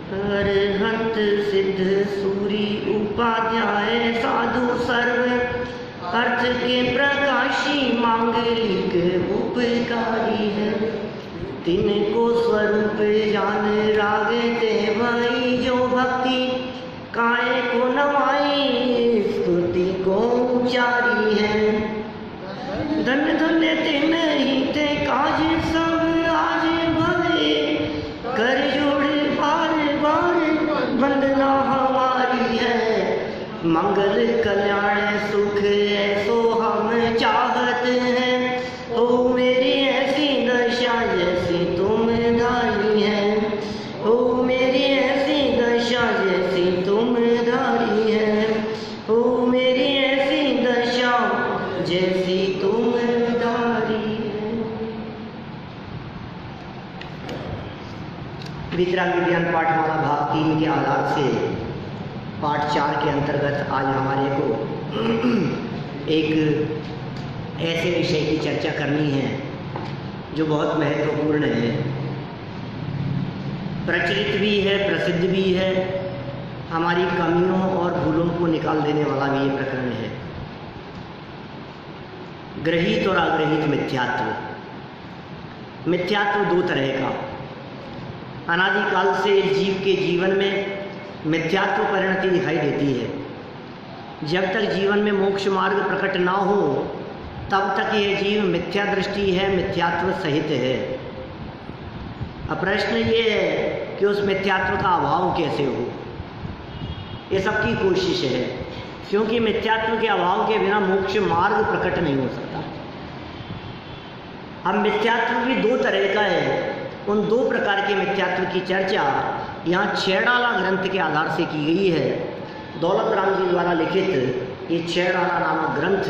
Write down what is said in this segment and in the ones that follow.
अरहंत सिद्ध सूरी उपाध्याय साधु सर्व अर्थ के प्रकाशी मांगलिक उपकारी है। तिनको स्वरूप जान रागते भई जो भक्ति काय को नवाई स्तुति को उचारी है। धन धन्य तिन ही ते काज सब आज भवे कर जोड़ बार बार वंदना हमारी है। मंगल कल्याण सुख ऐसो हम चाहत हैं। ओ मेरी ऐसी दशा जैसी तुम धारी है। ओ मेरी ऐसी दशा जैसी तुम धारी है। ओ मेरी ऐसी दशा जैसी तुम धारी है। वितराग विज्ञान पाठमाला भाग 3 के आधार से पाठ 4 के अंतर्गत आज हमारे को एक ऐसे विषय की चर्चा करनी है जो बहुत महत्वपूर्ण है, प्रचलित भी है, प्रसिद्ध भी है, हमारी कमियों और भूलों को निकाल देने वाला भी ये प्रकरण है। ग्रहित और अग्रहित मिथ्यात्व। मिथ्यात्व दो तरह का। अनादिकाल से जीव के जीवन में मिथ्यात्व परिणति दिखाई देती है। जब तक जीवन में मोक्ष मार्ग प्रकट ना हो तब तक यह जीव मिथ्या दृष्टि है, मिथ्यात्व सहित है। अब प्रश्न ये है कि उस मिथ्यात्व का अभाव कैसे हो। ये सबकी कोशिश है, क्योंकि मिथ्यात्व के अभाव के बिना मोक्ष मार्ग प्रकट नहीं हो सकता। अब मिथ्यात्व भी दो तरह का है। उन दो प्रकार के मिथ्यात्व की चर्चा यहाँ छेड़ाला ग्रंथ के आधार से की गई है। दौलत राम जी द्वारा लिखित ये छेड़ाला नामक ग्रंथ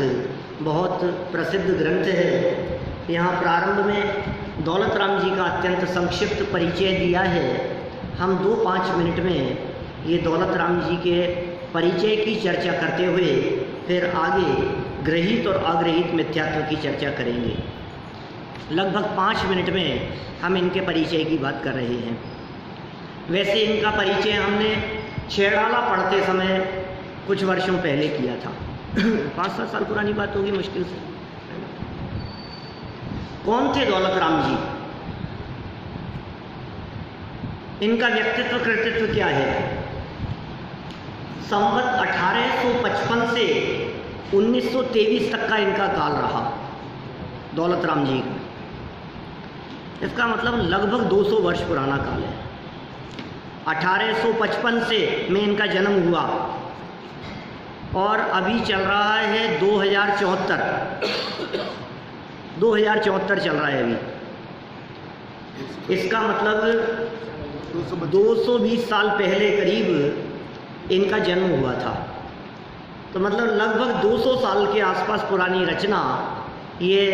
बहुत प्रसिद्ध ग्रंथ है। यहाँ प्रारंभ में दौलत राम जी का अत्यंत संक्षिप्त परिचय दिया है। हम 2-5 मिनट में ये दौलत राम जी के परिचय की चर्चा करते हुए फिर आगे ग्रहित और अग्रहित मिथ्यात्व की चर्चा करेंगे। लगभग 5 मिनट में हम इनके परिचय की बात कर रहे हैं। वैसे इनका परिचय हमने छेड़ाला पढ़ते समय कुछ वर्षों पहले किया था। 5-7 साल पुरानी बात होगी मुश्किल से। कौन थे दौलत राम जी? इनका व्यक्तित्व कृतित्व क्या है? संवत 1855 से 1923 तक का इनका काल रहा दौलत राम जी का। इसका मतलब लगभग 200 वर्ष पुराना काल है। 1855 से में इनका जन्म हुआ और अभी चल रहा है 2074 चल रहा है अभी। इसका मतलब 220 साल पहले करीब इनका जन्म हुआ था। तो मतलब लगभग 200 साल के आसपास पुरानी रचना ये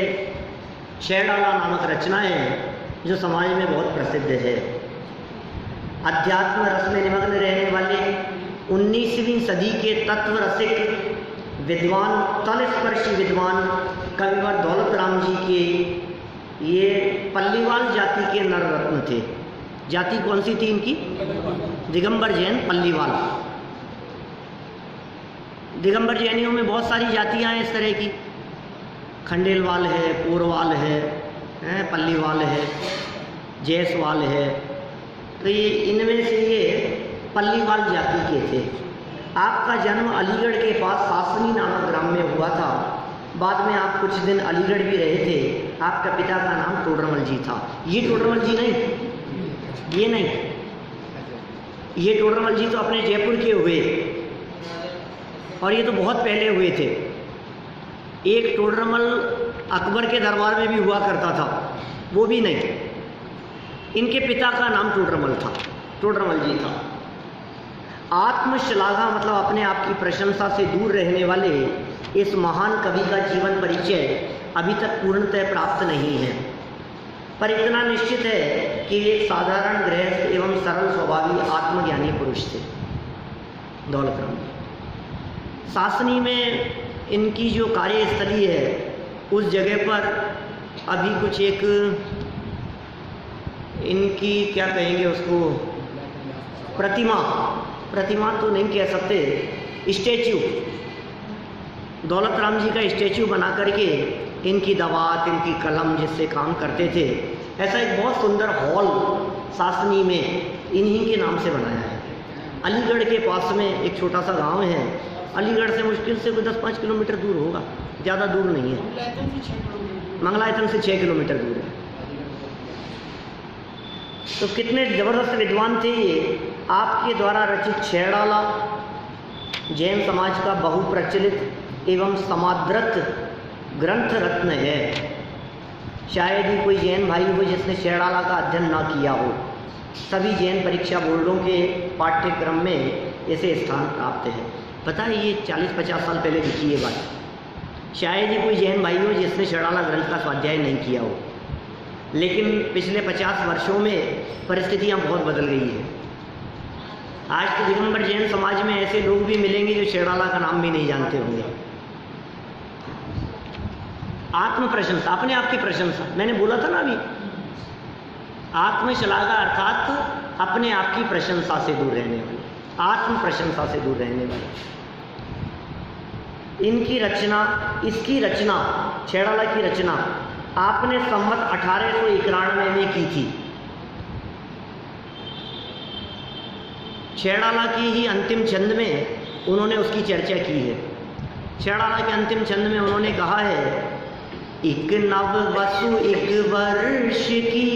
छेड़ाला नामक रचना है जो समाज में बहुत प्रसिद्ध है। अध्यात्म रस में निमग्न रहने वाले 19वीं सदी के तत्व रसिक विद्वान, तलस्पर्शी विद्वान कविवर दौलत राम जी के ये पल्लीवाल जाति के नर रत्न थे। जाति कौन सी थी इनकी? दिगंबर जैन पल्लीवाल। दिगंबर जैनियों में बहुत सारी जातियां हैं इस तरह की। खंडेलवाल है, पोरवाल है, पल्लीवाल है, जैसवाल है। तो ये इनमें से ये पल्लीवाल जाति के थे। आपका जन्म अलीगढ़ के पास सासनी नामक ग्राम में हुआ था। बाद में आप कुछ दिन अलीगढ़ भी रहे थे। आपका पिता का नाम टोडरमल जी था। ये टोडरमल जी नहीं, ये नहीं, ये टोडरमल जी तो अपने जयपुर के हुए और ये तो बहुत पहले हुए थे। एक टोडरमल अकबर के दरबार में भी हुआ करता था, वो भी नहीं। इनके पिता का नाम टोडरमल था, टोडरमल जी था। आत्मश्लाघा मतलब अपने आप की प्रशंसा से दूर रहने वाले इस महान कवि का जीवन परिचय अभी तक पूर्णतः प्राप्त नहीं है, पर इतना निश्चित है कि एक साधारण गृहस्थ एवं सरल स्वभावी आत्मज्ञानी पुरुष थे दौलत राम जी। सासनी में इनकी जो कार्यस्थली है उस जगह पर अभी कुछ एक इनकी क्या कहेंगे उसको, प्रतिमा तो नहीं कह सकते, स्टैच्यू, दौलत राम जी का स्टैच्यू बना करके इनकी दवात, इनकी कलम जिससे काम करते थे, ऐसा एक बहुत सुंदर हॉल सासनी में इन्हीं के नाम से बनाया है। अलीगढ़ के पास में एक छोटा सा गांव है, अलीगढ़ से मुश्किल से कोई 10-5 किलोमीटर दूर होगा, ज़्यादा दूर नहीं है, मंगलायतन से 6 किलोमीटर दूर है। तो कितने ज़बरदस्त विद्वान थे ये। आपके द्वारा रचित छेड़ाला जैन समाज का बहुप्रचलित एवं समादृत ग्रंथ रत्न है। शायद ही कोई जैन भाई हो जिसने छेड़ाला का अध्ययन ना किया हो। सभी जैन परीक्षा बोर्डों के पाठ्यक्रम में इसे स्थान प्राप्त है। पता है ये 40-50 साल पहले लिखी है बात। शायद ही कोई जैन भाई हो जिसने छेड़ाला ग्रंथ का स्वाध्याय नहीं किया हो। लेकिन पिछले 50 वर्षों में परिस्थितियाँ बहुत बदल गई है। आज तो दिगंबर जैन समाज में ऐसे लोग भी मिलेंगे जो छेड़ाला का नाम भी नहीं जानते होंगे। आत्म प्रशंसा, अपने आप की प्रशंसा, मैंने बोला था ना अभी, आत्मश्लाघा अर्थात अपने आप की प्रशंसा से दूर रहने वाले, आत्म प्रशंसा से दूर रहने वाले। इनकी रचना, इसकी रचना, छेड़ाला की रचना आपने संवत 1891 में की थी। छेड़ाला की ही अंतिम छंद में उन्होंने उसकी चर्चा की है। छेड़ाला के अंतिम छंद में उन्होंने कहा है, इक नव वसु इक वर्ष की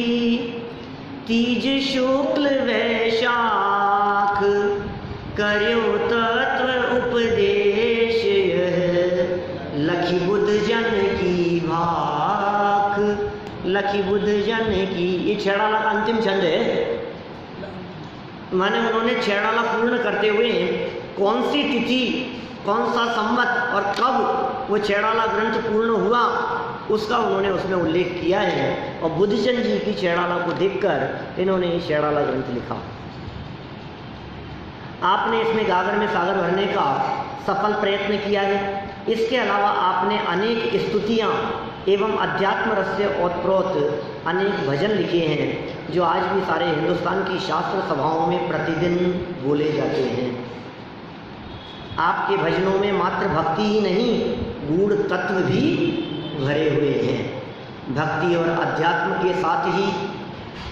तीज शुक्ल वैशाख कर्यो तत्व उपदेश लखी बुद्ध जन की भाख, लखी बुद्ध जन की। ये छेड़ाला का अंतिम छंद है। माने उन्होंने छेड़ाला पूर्ण करते हुए कौन सी तिथि, कौन सा संवत और कब वो छेड़ाला ग्रंथ पूर्ण हुआ उसका उन्होंने उसमें उल्लेख किया है। और बुद्धचंद जी की छेड़ाला को देखकर इन्होंने ये छेड़ाला ग्रंथ लिखा। आपने इसमें गागर में सागर भरने का सफल प्रयत्न किया है। इसके अलावा आपने अनेक स्तुतियाँ एवं अध्यात्म रस से ओतप्रोत अनेक भजन लिखे हैं जो आज भी सारे हिंदुस्तान की शास्त्र सभाओं में प्रतिदिन बोले जाते हैं। आपके भजनों में मात्र भक्ति ही नहीं, गूढ़ तत्व भी भरे हुए हैं। भक्ति और अध्यात्म के साथ ही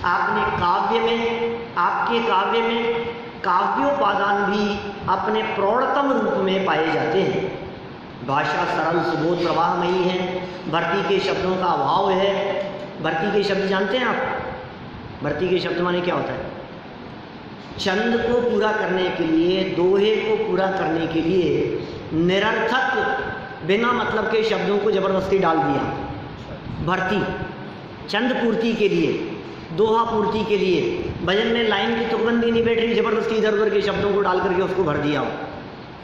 आपने काव्य में, आपके काव्य में काव्योपादान भी अपने प्रौढ़तम रूप में पाए जाते हैं। भाषा सरल सुबोध प्रवाहमयी है। भर्ती के शब्दों का अभाव है। भर्ती के शब्द जानते हैं आप? भर्ती के शब्द माने क्या होता है? छंद को पूरा करने के लिए, दोहे को पूरा करने के लिए निरर्थक बिना मतलब के शब्दों को जबरदस्ती डाल दिया। भर्ती छंद पूर्ति के लिए, दोहा पूर्ति के लिए, भजन में लाइन की तुकबंदी नहीं बैठ रही, जबरदस्ती इधर उधर के शब्दों को डाल करके उसको भर दिया हो।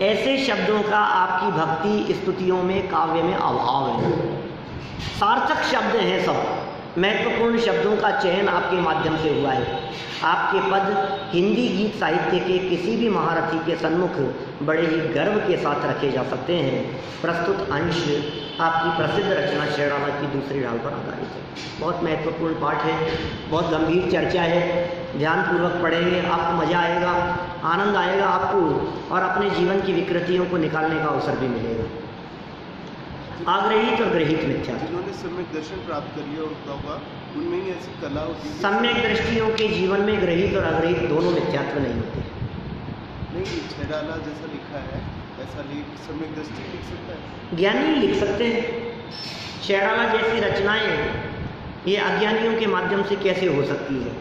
ऐसे शब्दों का आपकी भक्ति स्तुतियों में, काव्य में अभाव है। सार्थक शब्द हैं सब। महत्वपूर्ण शब्दों का चयन आपके माध्यम से हुआ है। आपके पद हिंदी गीत साहित्य के किसी भी महारथी के सन्मुख बड़े ही गर्व के साथ रखे जा सकते हैं। प्रस्तुत अंश आपकी प्रसिद्ध रचना छेड़ाला की दूसरी ढाल पर आधारित है। बहुत महत्वपूर्ण पाठ है, बहुत गंभीर चर्चा है। ध्यानपूर्वक पढ़ेंगे, आपको मज़ा आएगा, आनंद आएगा आपको, और अपने जीवन की विकृतियों को निकालने का अवसर भी मिलेगा। आग्रहित और ग्रहित मिथ्या, जिन्होंने सम्यक दर्शन प्राप्त कर लिया उनका होगा, उनमें ही ऐसी कला होती है। सम्यक दृष्टियों के जीवन में ग्रहित और अग्रहित दोनों मिथ्यात्व नहीं होते। नहीं, छेड़ाला जैसा लिखा है ऐसा सम्यक दृष्टि लिख सकता है, ज्ञानी लिख सकते हैं। छेड़ाला जैसी रचनाएं ये अज्ञानियों के माध्यम से कैसे हो सकती है?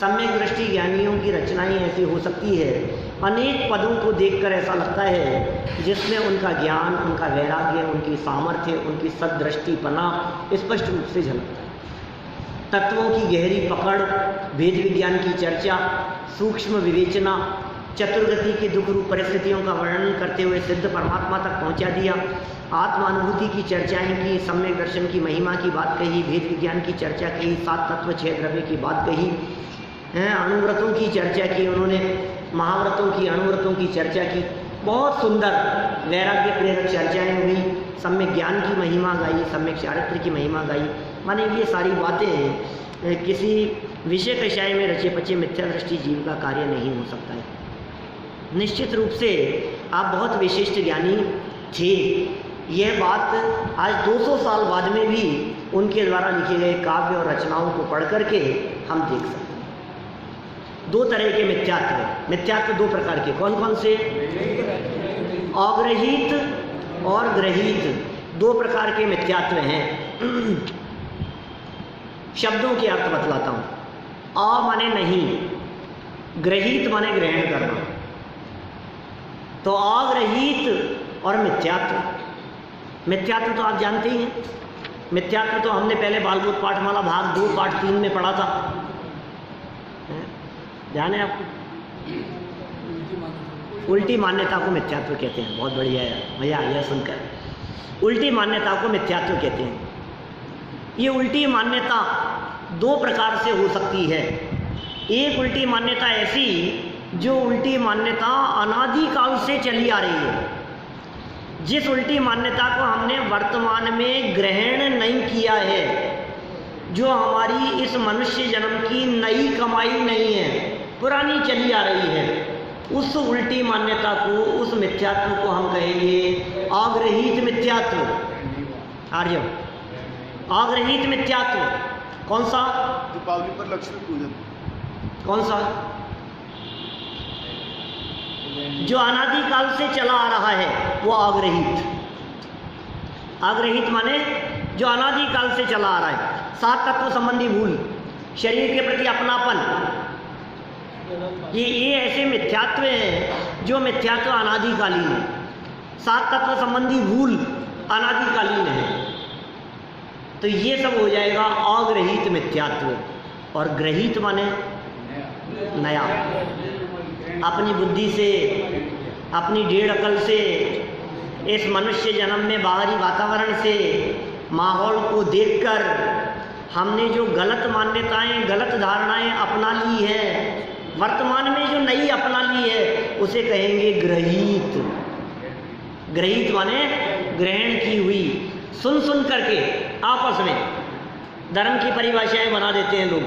सम्यक दृष्टि ज्ञानियों की रचनाएं ऐसी हो सकती है। अनेक पदों को देखकर ऐसा लगता है जिसमें उनका ज्ञान, उनका वैराग्य, उनकी सामर्थ्य, उनकी सदृष्टिपना स्पष्ट रूप से झलकता है। तत्वों की गहरी पकड़, भेद विज्ञान की चर्चा, सूक्ष्म विवेचना, चतुर्गति की दुख रूप परिस्थितियों का वर्णन करते हुए सिद्ध परमात्मा तक पहुंचा दिया। आत्मानुभूति की चर्चाएं की, सम्यक दर्शन की महिमा की बात कही, भेद विज्ञान की चर्चा कही, 7 तत्व 6 द्रव्य की बात कही, अणुव्रतों की चर्चा की उन्होंने, महाव्रतों की, अणुव्रतों की चर्चा की। बहुत सुंदर वैराग्य प्रेरक चर्चाएँ हुई, सम्यक ज्ञान की महिमा गाई, सम्यक चारित्र की महिमा गाई। माने ये सारी बातें किसी विषय कषाय में रचे पचे मिथ्या दृष्टि जीव का कार्य नहीं हो सकता है। निश्चित रूप से आप बहुत विशिष्ट ज्ञानी थे। यह बात आज 200 साल बाद में भी उनके द्वारा लिखे गए काव्य और रचनाओं को पढ़ करके हम देख सकते हैं। दो तरह के मिथ्यात्व, मिथ्यात्व दो प्रकार के, कौन कौन से? अग्रहीत और ग्रहीत, दो प्रकार के मिथ्यात्व हैं। शब्दों के अर्थ बतलाता हूँ। अ माने नहीं, ग्रहीत माने ग्रहण करना। तो अग्रहीत और मिथ्यात्व, मिथ्यात्व तो आप जानते ही हैं। मिथ्यात्व तो हमने पहले बालबोध पाठमाला भाग 2 पाठ 3 में पढ़ा था, ध्यान है आपको? उल्टी मान्यता को मिथ्यात्व कहते हैं। बहुत बढ़िया है, मजा आ गया सुनकर। उल्टी मान्यता को मिथ्यात्व कहते हैं। ये उल्टी मान्यता दो प्रकार से हो सकती है। एक उल्टी मान्यता ऐसी जो उल्टी मान्यता अनादिकाल से चली आ रही है, जिस उल्टी मान्यता को हमने वर्तमान में ग्रहण नहीं किया है, जो हमारी इस मनुष्य जन्म की नई कमाई नहीं है, पुरानी चली आ रही है, उस उल्टी मान्यता को, उस मिथ्यात्व को हम कहेंगे अग्रहीत मिथ्यात्व। आर्य, अग्रहीत मिथ्यात्व कौन सा? दीपावली पर लक्ष्मी पूजन। कौन सा? जो अनादिकाल से चला आ रहा है वो अग्रहीत। अग्रहीत माने जो अनादिकाल से चला आ रहा है। 7 तत्व संबंधी भूल, शरीर के प्रति अपनापन, ये ऐसे मिथ्यात्व हैं जो मिथ्यात्व अनादिकालीन है। 7 तत्व संबंधी भूल अनादिकालीन है। तो ये सब हो जाएगा अग्रहीत मिथ्यात्व। और ग्रहीत माने नया, अपनी बुद्धि से, अपनी डेढ़ अकल से, इस मनुष्य जन्म में बाहरी वातावरण से, माहौल को देखकर हमने जो गलत मान्यताएं, गलत धारणाएं अपना ली है, वर्तमान में जो नई अपना ली है, उसे कहेंगे ग्रहीत। ग्रहीत माने ग्रहण की हुई। सुन सुन करके आपस में धर्म की परिभाषाएं बना देते हैं लोग,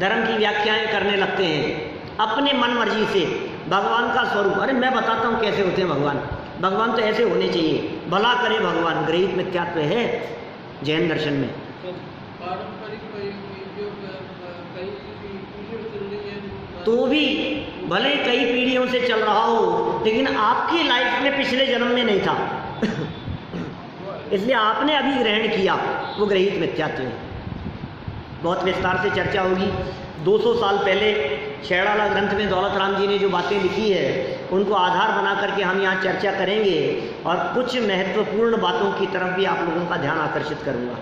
धर्म की व्याख्याएं करने लगते हैं अपने मन मर्जी से। भगवान का स्वरूप, अरे मैं बताता हूँ कैसे होते हैं भगवान, भगवान तो ऐसे होने चाहिए, भला करे भगवान। ग्रहीत मिथ्यात्व है जैन दर्शन में। तो भी भले कई पीढ़ियों से चल रहा हो, लेकिन आपकी लाइफ में पिछले जन्म में नहीं था इसलिए आपने अभी ग्रहण किया, वो ग्रहीत मिथ्यात्व है। बहुत विस्तार से चर्चा होगी। 200 साल पहले छेड़ाला ग्रंथ में दौलत राम जी ने जो बातें लिखी है, उनको आधार बना करके हम यहाँ चर्चा करेंगे और कुछ महत्वपूर्ण बातों की तरफ भी आप लोगों का ध्यान आकर्षित करूँगा।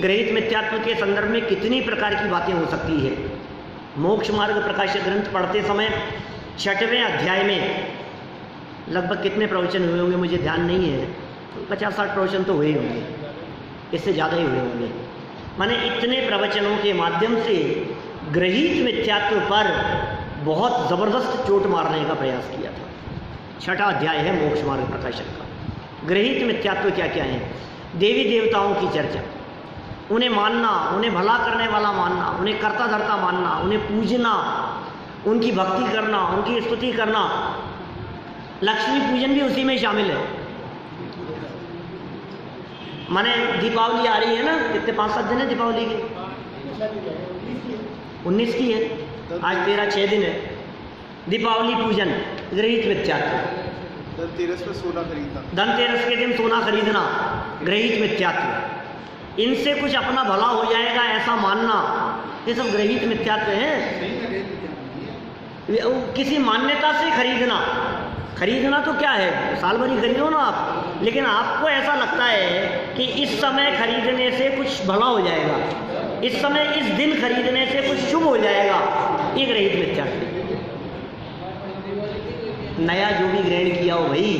ग्रहीत मिथ्यात्व के संदर्भ में कितनी प्रकार की बातें हो सकती है। मोक्ष मार्ग प्रकाशक ग्रंथ पढ़ते समय 6वें अध्याय में लगभग कितने प्रवचन हुए होंगे मुझे ध्यान नहीं है, 50-60 प्रवचन तो हुए होंगे, इससे ज़्यादा ही हुए होंगे। माने इतने प्रवचनों के माध्यम से ग्रहीत मिथ्यात्व पर बहुत ज़बरदस्त चोट मारने का प्रयास किया था। 6वां अध्याय है मोक्ष मार्ग प्रकाशक का। ग्रहीत मिथ्यात्व क्या क्या है? देवी देवताओं की चर्चा, उन्हें मानना, उन्हें भला करने वाला मानना, उन्हें कर्ता धर्ता मानना, उन्हें पूजना, उनकी भक्ति करना, उनकी स्तुति करना। लक्ष्मी पूजन भी उसी में शामिल है। माने दीपावली आ रही है ना, कितने 5-7 दिन है दीपावली के? 19 की है, आज 13-6 दिन है। दीपावली पूजन ग्रहीत मिथ्यात्व। धनतेरस पर सोना खरीदना, धनतेरस के दिन सोना खरीदना ग्रहीत मिथ्यात्व। इनसे कुछ अपना भला हो जाएगा ऐसा मानना, ये सब ग्रहीत मिथ्यात्व है। किसी मान्यता से खरीदना, खरीदना तो क्या है, साल भर ही खरीदो ना आप, लेकिन आपको ऐसा लगता है कि इस समय खरीदने से कुछ भला हो जाएगा, इस समय इस दिन खरीदने से कुछ शुभ हो जाएगा, ये ग्रहीत मिथ्यात्व। नया जो भी ग्रहण किया हो भाई,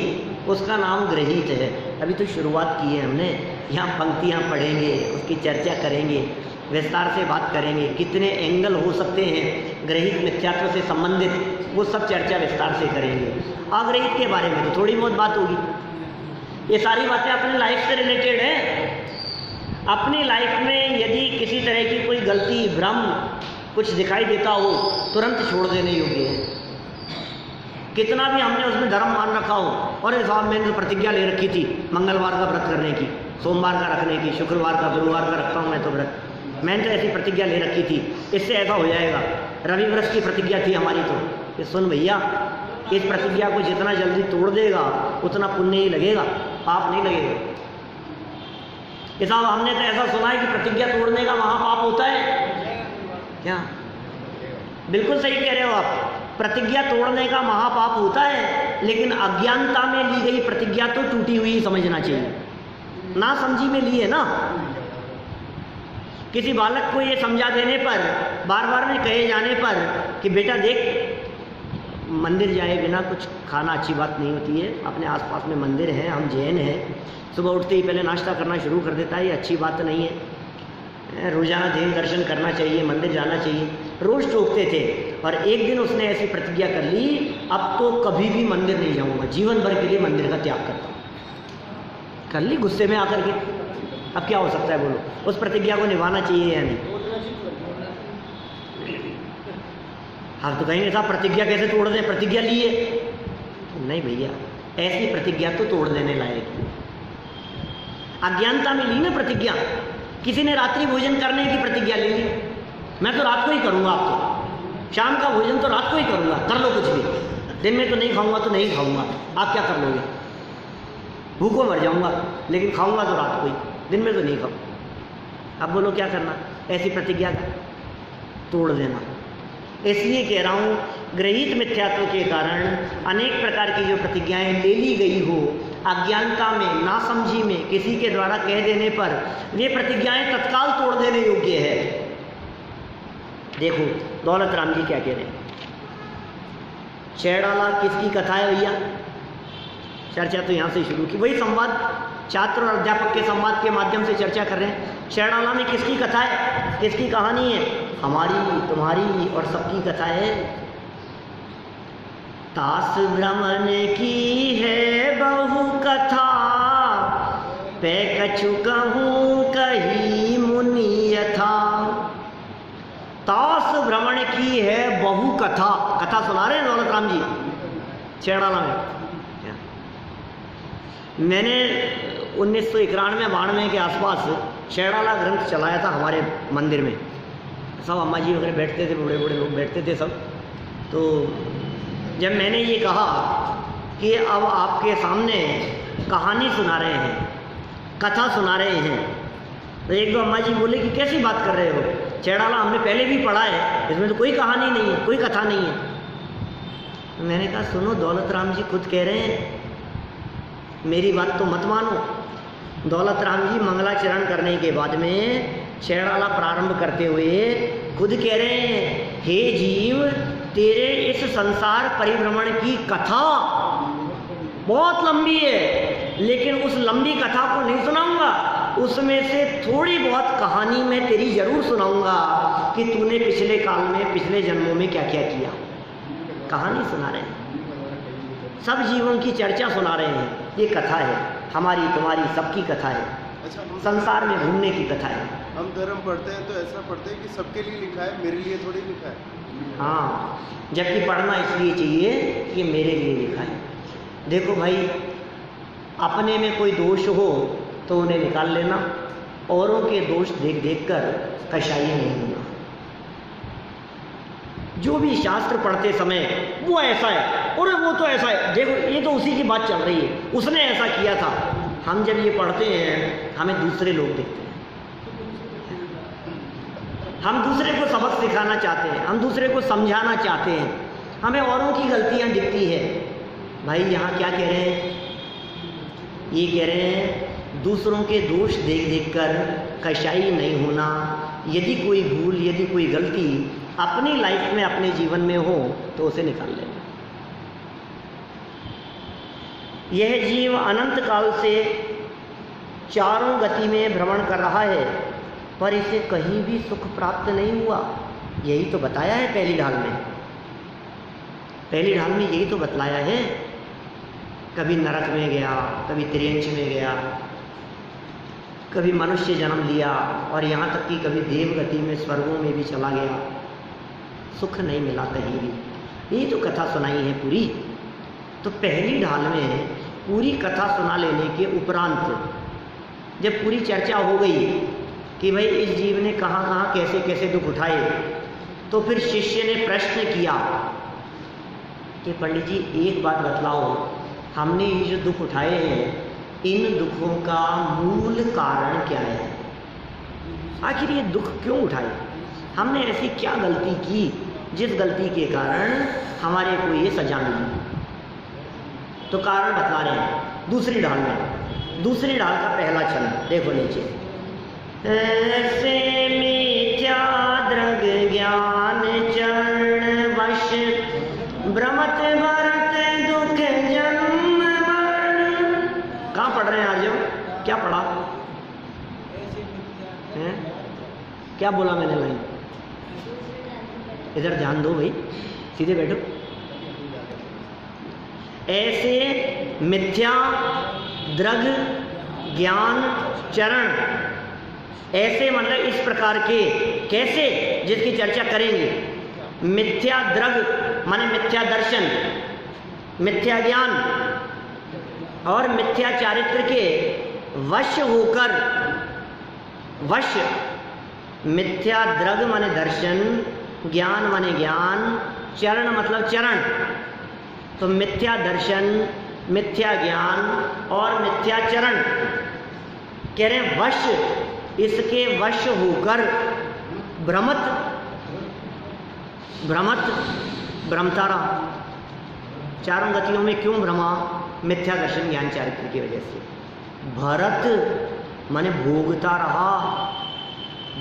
उसका नाम ग्रहीत है। अभी तो शुरुआत की है हमने, यहाँ पंक्तियाँ पढ़ेंगे, उसकी चर्चा करेंगे, विस्तार से बात करेंगे, कितने एंगल हो सकते हैं ग्रहित मिथ्यात्व से संबंधित, वो सब चर्चा विस्तार से करेंगे। अग्रहित के बारे में तो थोड़ी बहुत बात होगी। ये सारी बातें अपनी लाइफ से रिलेटेड हैं। अपनी लाइफ में यदि किसी तरह की कोई गलती, भ्रम कुछ दिखाई देता हो, तुरंत छोड़ देने योग्य है। कितना भी हमने उसमें धर्म मान रखा हो, और इस साहब मैंने तो प्रतिज्ञा ले रखी थी मंगलवार का व्रत करने की, सोमवार का रखने की, शुक्रवार का, गुरुवार का रखता हूँ मैं तो व्रत, मैंने तो ऐसी प्रतिज्ञा ले रखी थी, इससे ऐसा हो जाएगा। रवि व्रत की प्रतिज्ञा थी हमारी, तो ये सुन भैया, इस प्रतिज्ञा को जितना जल्दी तोड़ देगा उतना पुण्य ही लगेगा, पाप नहीं लगेगा। कि साहब हमने तो ऐसा सुना है कि प्रतिज्ञा तोड़ने का महापाप होता है। क्या? बिल्कुल सही कह रहे हो आप, प्रतिज्ञा तोड़ने का महापाप होता है, लेकिन अज्ञानता में ली गई प्रतिज्ञा तो टूटी हुई समझना चाहिए, ना समझी में ली है ना। किसी बालक को ये समझा देने पर, बार बार में कहे जाने पर कि बेटा देख, मंदिर जाए बिना कुछ खाना अच्छी बात नहीं होती है, अपने आसपास में मंदिर है, हम जैन हैं, सुबह उठते ही पहले नाश्ता करना शुरू कर देता है, ये अच्छी बात नहीं है, रोजाना ध्यान दर्शन करना चाहिए, मंदिर जाना चाहिए, रोज टोकते थे। और एक दिन उसने ऐसी प्रतिज्ञा कर ली, अब तो कभी भी मंदिर नहीं जाऊंगा, जीवन भर के लिए मंदिर का त्याग करता हूँ। कर ली गुस्से में आकर के, अब क्या हो सकता है बोलो, उस प्रतिज्ञा को निभाना चाहिए या नहीं? हम तो कहेंगे साहब प्रतिज्ञा कैसे तोड़ दें, प्रतिज्ञा ली है। नहीं भैया, ऐसी प्रतिज्ञा तो तोड़ देने लायक है। अज्ञानता में ली ना प्रतिज्ञा, किसी ने रात्रि भोजन करने की प्रतिज्ञा ले ली, मैं तो रात को ही करूँगा, आप तो शाम का भोजन तो रात को ही करूँगा, कर लो कुछ भी, दिन में तो नहीं खाऊंगा तो नहीं खाऊंगा, आप क्या कर लोगे? भूखों मर जाऊंगा, लेकिन खाऊंगा तो रात को ही, दिन में तो नहीं खाऊं। अब बोलो क्या करना? ऐसी प्रतिज्ञा तोड़ देना। इसलिए कह रहा हूँ, ग्रहित मिथ्यात्व के कारण अनेक प्रकार की जो प्रतिज्ञाएं ले ली गई हो, अज्ञानता में, नासमझी में, किसी के द्वारा कह देने पर वे प्रतिज्ञाएं तत्काल तोड़ देने योग्य है। देखो दौलत राम जी क्या कह रहे हैं। छेड़ाला किसकी कथा है भैया? चर्चा तो यहाँ से शुरू की, वही संवाद, छात्र और अध्यापक के संवाद के माध्यम से चर्चा कर रहे हैं। छेड़ाला में किसकी कथा है, किसकी कहानी है? हमारी, तुम्हारी और सबकी कथा है। तास भ्रमण की है बहु कथा, पे कछु कहूँ कही मुनि यथा। तास भ्रमण की है बहु कथा, कथा सुना रहे हैं दौलत राम जी छेड़ाला में। मैंने 1991-92 के आसपास छेड़ाला ग्रंथ चलाया था हमारे मंदिर में, सब अम्मा जी वगैरह बैठते थे, बड़े बड़े लोग बैठते थे सब। तो जब मैंने ये कहा कि अब आपके सामने कहानी सुना रहे हैं, कथा सुना रहे हैं, तो एक दो अम्मा जी बोले कि कैसी बात कर रहे हो, छेड़ाला हमने पहले भी पढ़ा है, इसमें तो कोई कहानी नहीं है, कोई कथा नहीं है। तो मैंने कहा सुनो, दौलत राम जी खुद कह रहे हैं, मेरी बात तो मत मानो। दौलत राम जी मंगलाचरण करने के बाद में छेड़ाला प्रारंभ करते हुए खुद कह रहे हैं, हे जीव, तेरे इस संसार परिभ्रमण की कथा बहुत लंबी है, लेकिन उस लंबी कथा को नहीं सुनाऊंगा, उसमें से थोड़ी बहुत कहानी मैं तेरी जरूर सुनाऊंगा कि तूने पिछले काल में, पिछले जन्मों में क्या क्या किया। कहानी सुना रहे हैं, सब जीवों की चर्चा सुना रहे हैं। ये कथा है, हमारी, तुम्हारी, सबकी कथा है। अच्छा, संसार में घूमने की कथा है। हम धर्म पढ़ते हैं तो ऐसा पढ़ते हैं कि सबके लिए लिखा है, मेरे लिए थोड़ी लिखा है। हाँ, जबकि पढ़ना इसलिए चाहिए कि मेरे लिए लिखा है। देखो भाई, अपने में कोई दोष हो तो उन्हें निकाल लेना, औरों के दोष देख देख कर कशाई नहीं होना। जो भी शास्त्र पढ़ते समय वो ऐसा है और वो तो ऐसा है, देखो ये तो उसी की बात चल रही है, उसने ऐसा किया था। हम जब ये पढ़ते हैं, हमें दूसरे लोग देखते हैं, हम दूसरे को सबक सिखाना चाहते हैं, हम दूसरे को समझाना चाहते हैं, हमें औरों की गलतियां दिखती है। भाई यहाँ क्या कह रहे हैं? ये कह रहे हैं दूसरों के दोष देख देख कर कशाई नहीं होना। यदि कोई भूल, यदि कोई गलती अपनी लाइफ में, अपने जीवन में हो तो उसे निकाल लेना। यह जीव अनंत काल से चारों गति में भ्रमण कर रहा है, पर इसे कहीं भी सुख प्राप्त नहीं हुआ। यही तो बताया है पहली ढाल में। पहली ढाल में यही तो बतलाया है। कभी नरक में गया, कभी त्रियंच में गया, कभी मनुष्य जन्म लिया, और यहाँ तक कि कभी देवगति में, स्वर्गों में भी चला गया। सुख नहीं मिला कहीं भी। यही तो कथा सुनाई है पूरी। तो पहली ढाल में पूरी कथा सुना लेने के उपरांत जब पूरी चर्चा हो गई कि भाई इस जीव ने कहाँ कहाँ कैसे कैसे दुख उठाए, तो फिर शिष्य ने प्रश्न किया कि पंडित जी एक बात बतलाओ, हमने ये जो दुख उठाए हैं, इन दुखों का मूल कारण क्या है? आखिर ये दुख क्यों उठाए? हमने ऐसी क्या गलती की जिस गलती के कारण हमारे को ये सजा मिली? तो कारण बतला रहे हैं दूसरी ढाल में। दूसरी ढाल का पहला चरण देखो नीचे। ऐसे मिथ्या द्रग ज्ञान चरण वश भ्रमत भरत दुख जन्म मरण। कहाँ पढ़ रहे हैं आज? क्या पढ़ा है? क्या बोला मैंने लाइन? इधर ध्यान दो भाई, सीधे बैठो। ऐसे मिथ्या द्रग ज्ञान चरण, ऐसे मतलब इस प्रकार के, कैसे, जिसकी चर्चा करेंगे। मिथ्या द्रग माने मिथ्या दर्शन, मिथ्या ज्ञान और मिथ्या चारित्र के वश होकर, वश, मिथ्या द्रग माने दर्शन, ज्ञान माने ज्ञान, चरण मतलब चरण। तो मिथ्या दर्शन, मिथ्या ज्ञान और मिथ्या चरण, कह रहे हैं वश, इसके वश होकर भ्रमत, भ्रमत भ्रमता रहा। चारों गतियों में क्यों भ्रमा? मिथ्या दर्शन ज्ञान चारित्र की वजह से। भरत माने भोगता रहा,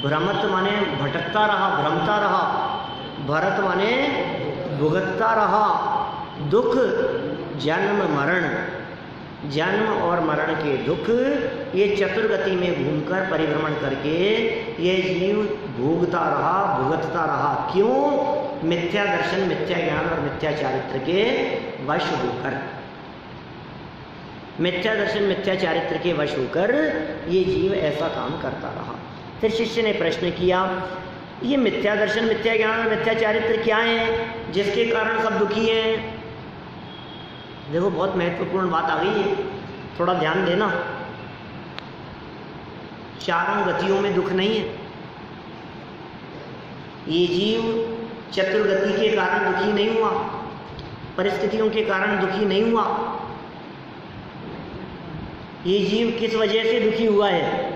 भ्रमत माने भटकता रहा, भ्रमता रहा, भरत माने भुगतता रहा। दुख जन्म मरण, जन्म और मरण के दुख ये चतुर्गति में घूमकर परिभ्रमण करके ये जीव भोगता रहा, भुगतता रहा। क्यों? मिथ्या दर्शन, मिथ्या ज्ञान और मिथ्या चारित्र के वश होकर। मिथ्या दर्शन, मिथ्या चारित्र के वश होकर ये जीव ऐसा काम करता रहा। फिर शिष्य ने प्रश्न किया, ये मिथ्या दर्शन, मिथ्या ज्ञान और मिथ्या चारित्र क्या है जिसके कारण सब दुखी हैं? देखो बहुत महत्वपूर्ण बात आ गई है, थोड़ा ध्यान देना। चारों गतियों में दुख नहीं है। ये जीव चतुर्गति के कारण दुखी नहीं हुआ, परिस्थितियों के कारण दुखी नहीं हुआ। ये जीव किस वजह से दुखी हुआ है?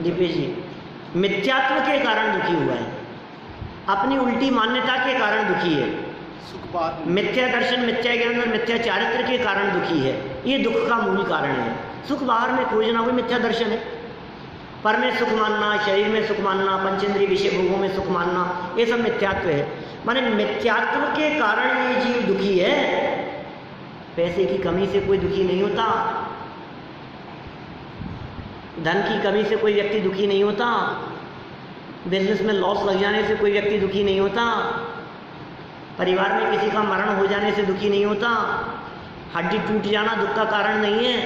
दीपेश जी, मिथ्यात्व के कारण दुखी हुआ है, अपनी उल्टी मान्यता के कारण दुखी है। मिथ्या दर्शन, मिथ्या ज्ञान और मिथ्या चारित्र के कारण दुखी है। ये दुख का मूल कारण है। सुख बाहर में खोजना वो मिथ्या दर्शन है। पर में सुख मानना, शरीर में सुख मानना, पंचेंद्रिय विषय भोगों में सुख मानना, ये सब मिथ्यात्व है। माने मिथ्यात्व के कारण ये जीव दुखी है। पैसे की कमी से कोई दुखी नहीं होता, धन की कमी से कोई व्यक्ति दुखी नहीं होता, बिजनेस में लॉस लग जाने से कोई व्यक्ति दुखी नहीं होता, परिवार में किसी का मरण हो जाने से दुखी नहीं होता, हड्डी टूट जाना दुख का कारण नहीं है।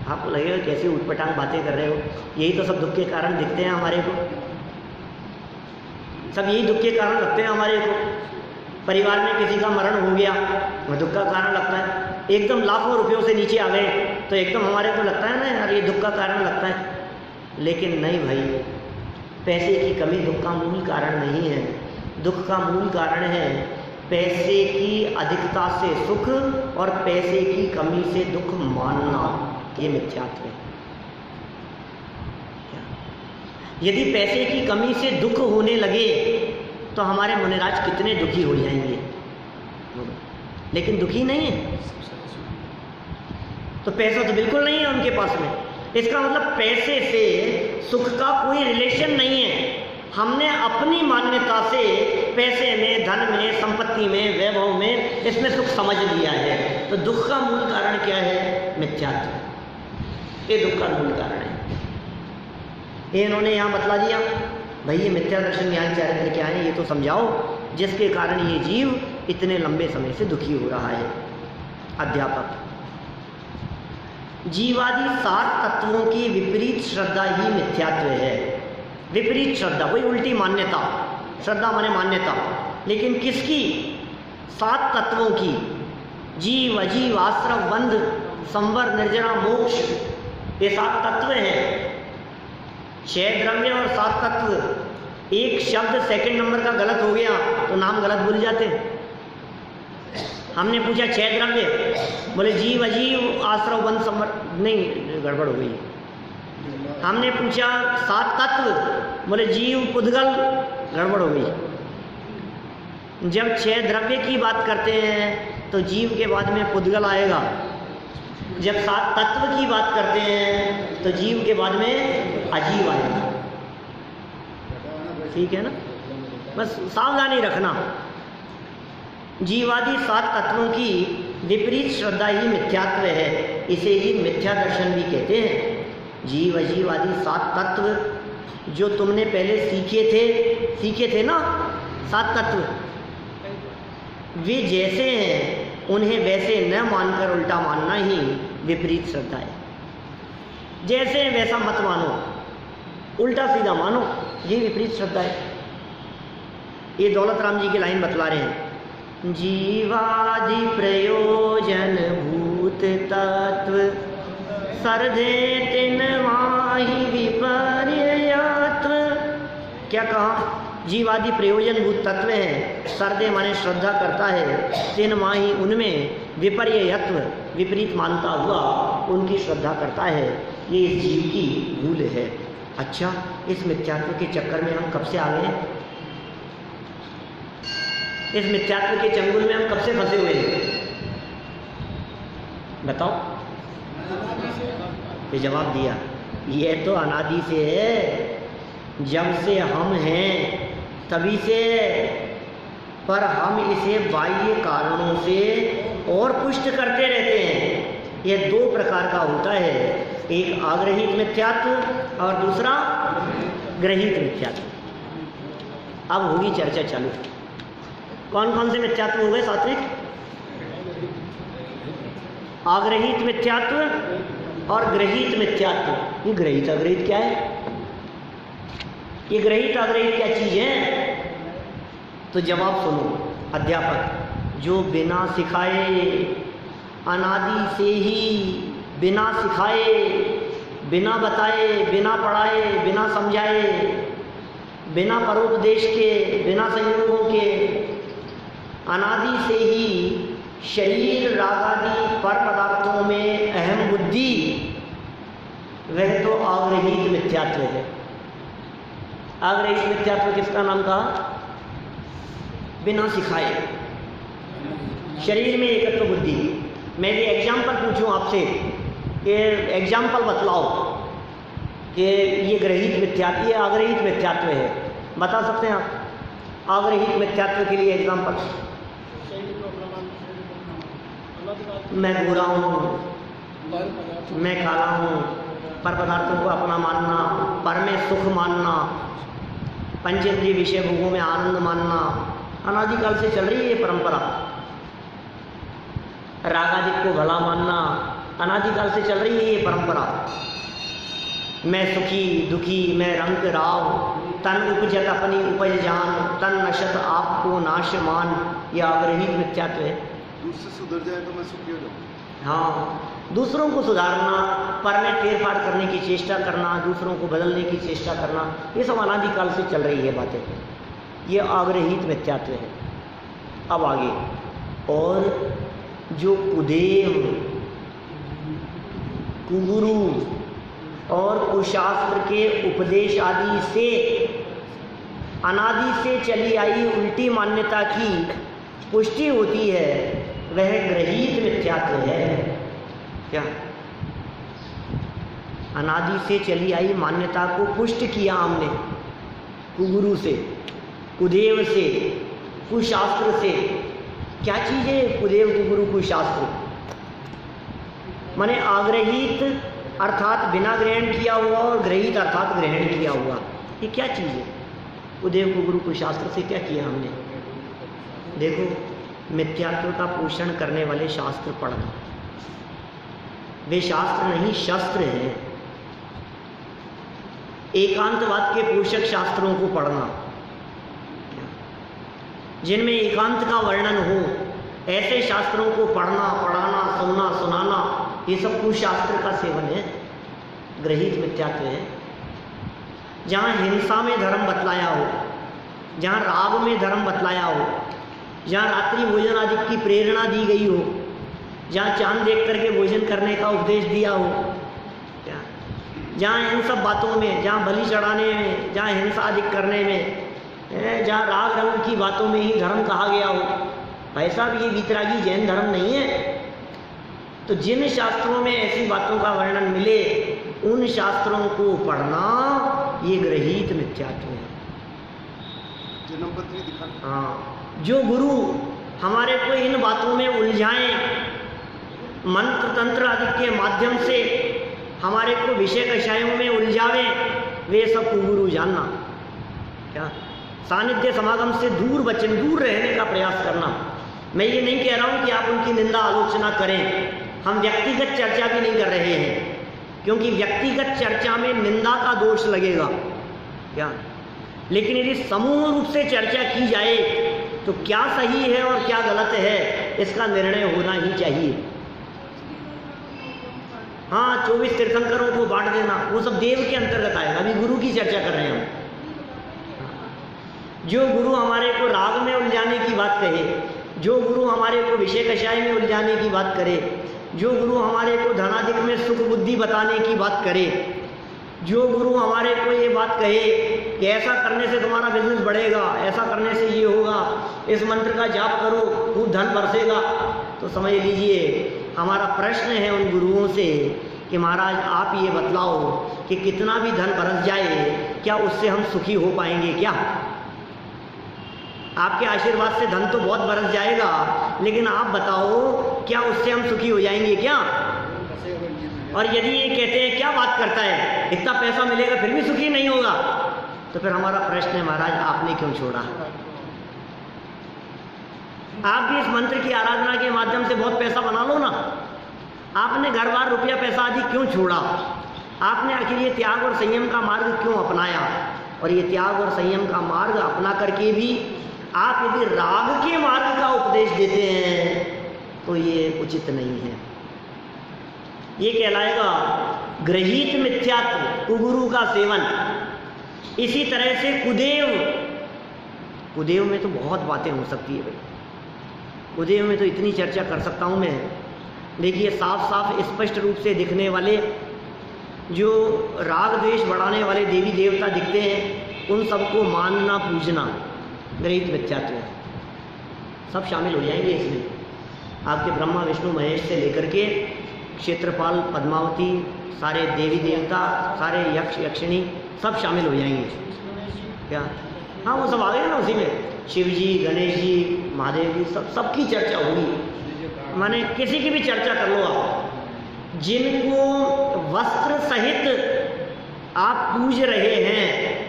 आपको लगेगा कैसी उटपटांग बातें कर रहे हो, यही तो सब दुख के कारण दिखते हैं हमारे को, सब यही दुख के कारण लगते हैं हमारे को। परिवार में किसी का मरण हो गया वह दुख का कारण लगता है। एकदम लाखों रुपयों से नीचे आ गए तो एकदम हमारे को लगता है ना यार ये दुख का कारण लगता है। लेकिन नहीं भाई, पैसे की कमी दुख का मूल कारण नहीं है। दुख का मूल कारण है पैसे की अधिकता से सुख और पैसे की कमी से दुख मानना, ये मिथ्यात्व है। यदि पैसे की कमी से दुख होने लगे तो हमारे मुनिराज कितने दुखी हो जाएंगे, लेकिन दुखी नहीं है। तो पैसा तो बिल्कुल नहीं है उनके पास में। इसका मतलब पैसे से सुख का कोई रिलेशन नहीं है। हमने अपनी मान्यता से पैसे में, धन में, संपत्ति में, वैभव में, इसमें सुख समझ लिया है। तो दुख का मूल कारण क्या है? मिथ्यात्व। ये दुख का मूल कारण है। ये इन्होंने यहाँ बतला दिया, भाई ये मिथ्या दर्शन ज्ञान चारित्र क्या है, ये तो समझाओ जिसके कारण ये जीव इतने लंबे समय से दुखी हो रहा है। अध्यापक, जीवादि 7 तत्वों की विपरीत श्रद्धा ही मिथ्यात्व है। विपरीत श्रद्धा, कोई उल्टी मान्यता, श्रद्धा माने मान्यता, लेकिन किसकी? 7 तत्वों की। जीव, अजीव, आश्रव, बंध, संवर, निर्जरा, मोक्ष, ये 7 तत्व हैं। 6 द्रव्य और 7 तत्व। एक शब्द सेकंड नंबर का गलत हो गया तो नाम गलत भूल जाते हैं। हमने पूछा 6 द्रव्य, बोले जीव, अजीव, आश्रव, बंध, संवर, नहीं गड़बड़ हो गई। हमने पूछा 7 तत्व, बोले जीव, पुद्गल, गड़बड़ हो गई। जब 6 द्रव्य की बात करते हैं तो जीव के बाद में पुद्गल आएगा, जब 7 तत्व की बात करते हैं तो जीव के बाद में अजीव आएगा। ठीक है ना, बस सावधानी रखना। जीवादि 7 तत्वों की विपरीत श्रद्धा ही मिथ्यात्व है, इसे ही मिथ्या दर्शन भी कहते हैं। जीव, अजीव आदि 7 तत्व जो तुमने पहले सीखे थे ना, 7 तत्व, वे जैसे हैं उन्हें वैसे न मानकर उल्टा मानना ही विपरीत श्रद्धा है। जैसे वैसा मत मानो, उल्टा सीधा मानो, ये विपरीत श्रद्धा है। ये दौलत राम जी की लाइन बतला रहे हैं, जीवादि प्रयोजन भूत तत्व सरदे तिन माहि विपर्ययत्व। क्या कहा? जीवादि प्रयोजन भूत तत्व हैं, सरदे माने श्रद्धा करता है, तिन माही उनमें, विपर्ययत्व विपरीत मानता हुआ उनकी श्रद्धा करता है। ये इस जीव की भूल है। अच्छा, इस मिथ्यात्व के चक्कर में हम कब से आ गए हैं? इस मिथ्यात्व के चंगुल में हम कब से फंसे हुए हैं? बताओ। ये जवाब दिया, ये तो अनादि से है, जब से हम हैं तभी से, पर हम इसे बाह्य कारणों से और पुष्ट करते रहते हैं। ये 2 प्रकार का होता है, एक आग्रहित मिथ्यात्व और दूसरा ग्रहित मिथ्यात्व। अब होगी चर्चा चालू। कौन कौन से मिथ्यात्व हो गए सात्विक? आग्रहित मिथ्यात्व और ग्रहित मिथ्यात्व। ये ग्रहित अग्रहित क्या है? ये ग्रहित अग्रहित क्या चीज है? तो जवाब सुनो अध्यापक, जो बिना सिखाए, अनादि से ही बिना सिखाए, बिना बताए, बिना पढ़ाए, बिना समझाए, बिना परोपदेश के, बिना संयोगों के, अनादि से ही शरीर रागादि पर पदार्थों में अहम बुद्धि, वह तो आग्रहित मिथ्यात्व है। आग्रहित मिथ्यात्व किसका नाम कहा? बिना सिखाए शरीर में एकत्व बुद्धि। मैं भी एग्जाम्पल पूछूं आपसे कि एग्जाम्पल बतलाओ कि ये ग्रहित मिथ्यात्व, ये आग्रहित मिथ्यात्व है, बता सकते हैं आप? आग्रहित मिथ्यात्व के लिए एग्जाम्पल। मैं गोरा हूँ, मैं काला हूँ, पर पदार्थों को अपना मानना, पर में सुख मानना, पंचेंद्रिय विषय भोगों में आनंद मानना, अनादिकाल से चल रही है ये परंपरा। रागादिक को भला मानना, अनादिकाल से चल रही है ये परंपरा। मैं सुखी दुखी, मैं रंग राव, तन उपजत अपनी उपज जान, तन नशत आपको नाश मान, यह आग्रहित मिथ्यात्व है। दूसरे सुधर जाए तो मैं सुखी हो जाऊँ। हाँ, दूसरों को सुधारना, पर में फेरफार करने की चेष्टा करना, दूसरों को बदलने की चेष्टा करना, ये सब अनादिकाल से चल रही है बातें। ये आग्रहित मिथ्यात्व है। अब आगे, और जो कुदेव, कुगुरु और कुशास्त्र के उपदेश आदि से अनादि से चली आई उल्टी मान्यता की पुष्टि होती है, वह ग्रहित मिथ्यात्व है। क्या? अनादि से चली आई मान्यता को पुष्ट किया हमने, कुगुरु से, कुदेव से, कुशास्त्र से। क्या चीज़ है कुदेव, कुगुरु, कुशास्त्र? माने आग्रहित अर्थात बिना ग्रहण किया हुआ और ग्रहित अर्थात ग्रहण किया हुआ, ये क्या चीज़ है? उदेव को गुरु को शास्त्र से क्या किया हमने? देखो, मिथ्यात्व का पोषण करने वाले शास्त्र पढ़ना, वे शास्त्र नहीं शस्त्र हैं। एकांतवाद के पोषक शास्त्रों को पढ़ना, जिनमें एकांत का वर्णन हो, ऐसे शास्त्रों को पढ़ना, पढ़ाना, सुनना, सुनाना, ये सब कुशास्त्र का सेवन है, ग्रहित मिथ्यात्व है। जहाँ हिंसा में धर्म बतलाया हो, जहाँ राग में धर्म बतलाया हो, जहाँ रात्रि भोजन आदि की प्रेरणा दी गई हो, जहाँ चांद देख करके भोजन करने का उपदेश दिया हो, जहाँ इन सब बातों में, जहाँ बलि चढ़ाने में, जहाँ हिंसा आदि करने में, जहाँ राग रंग की बातों में ही धर्म कहा गया हो, ऐसा भी ये वितरागी जैन धर्म नहीं है। तो जिन शास्त्रों में ऐसी बातों का वर्णन मिले, उन शास्त्रों को पढ़ना ये ग्रहित मिथ्यात्व है। जन्मपत्री दिखाना। हाँ, जो गुरु हमारे को इन बातों में उलझाएं, मंत्र तंत्र आदि के माध्यम से हमारे को विषय कषायों में उलझावे, वे सब कुगुरु जानना। क्या सानिध्य समागम से दूर बचन, दूर रहने का प्रयास करना। मैं ये नहीं कह रहा हूँ कि आप उनकी निंदा आलोचना करें, हम व्यक्तिगत चर्चा भी नहीं कर रहे हैं, क्योंकि व्यक्तिगत चर्चा में निंदा का दोष लगेगा। क्या लेकिन यदि समूह रूप से चर्चा की जाए तो क्या सही है और क्या गलत है, इसका निर्णय होना ही चाहिए। हाँ, 24 तीर्थंकरों को बांट देना, वो सब देव के अंतर्गत आएगा, अभी गुरु की चर्चा कर रहे हैं हम। जो गुरु हमारे को राग में उलझाने की बात कहे, जो गुरु हमारे को विषय कषाय में उलझाने की बात करे, जो गुरु हमारे को धनाधिक में सुख बुद्धि बताने की बात करे, जो गुरु हमारे को ये बात कहे कि ऐसा करने से तुम्हारा बिजनेस बढ़ेगा, ऐसा करने से ये होगा, इस मंत्र का जाप करो खूब धन बरसेगा, तो समझ लीजिए हमारा प्रश्न है उन गुरुओं से कि महाराज आप ये बतलाओ कि कितना भी धन बरस जाए, क्या उससे हम सुखी हो पाएंगे? क्या आपके आशीर्वाद से धन तो बहुत बरस जाएगा, लेकिन आप बताओ क्या उससे हम सुखी हो जाएंगे क्या? और यदि ये कहते हैं क्या बात करता है, इतना पैसा मिलेगा फिर भी सुखी नहीं होगा, तो फिर हमारा प्रश्न है महाराज आपने क्यों छोड़ा? आप भी इस मंत्र की आराधना के माध्यम से बहुत पैसा बना लो ना, आपने घर बार रुपया पैसा आदि क्यों छोड़ा? आपने आखिर ये त्याग और संयम का मार्ग क्यों अपनाया? और ये त्याग और संयम का मार्ग अपना करके भी आप यदि राग के मार्ग का उपदेश देते हैं तो ये उचित नहीं है। ये कहलाएगा ग्रहित मिथ्यात्व, कुगुरु का सेवन। इसी तरह से कुदेव में तो बहुत बातें हो सकती है भाई, कुदेव में तो इतनी चर्चा कर सकता हूँ मैं। देखिए, साफ साफ स्पष्ट रूप से दिखने वाले जो राग द्वेष बढ़ाने वाले देवी देवता दिखते हैं, उन सबको मानना पूजना ग्रहित मिथ्यात्व है। सब शामिल हो जाएंगे इसमें। आपके ब्रह्मा विष्णु महेश से लेकर के क्षेत्रपाल पद्मावती, सारे देवी देवता, सारे यक्ष यक्षिणी सब शामिल हो जाएंगे। क्या? हाँ, वो सब आ गए ना उसी में। शिव जी, गणेश जी, महादेव जी, सबकी चर्चा होगी। माने किसी की भी चर्चा कर लो आप, जिनको वस्त्र सहित आप पूज रहे हैं,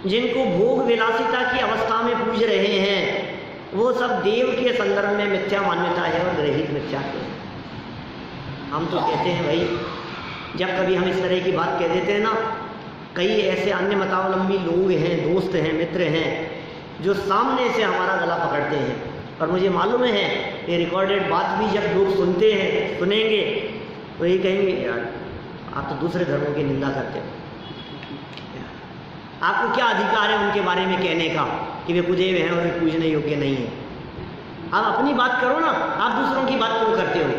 जिनको भोग विलासिता की अवस्था में पूज रहे हैं, वो सब देव के संदर्भ में मिथ्या मान्यता है और ग्रहित मिथ्या है। हम तो कहते हैं भाई, जब कभी हम इस तरह की बात कह देते हैं ना, कई ऐसे अन्य मतावलंबी लोग हैं, दोस्त हैं, मित्र हैं, जो सामने से हमारा गला पकड़ते हैं। और मुझे मालूम है ये रिकॉर्डेड बात भी जब लोग सुनते हैं, सुनेंगे, तो ये कहेंगे यार आप तो दूसरे धर्मों की निंदा करते हो, आपको क्या अधिकार है उनके बारे में कहने का कि वे कुदेव हैं और वे पूजने योग्य नहीं है? आप अपनी बात करो ना, आप दूसरों की बात क्यों करते हो?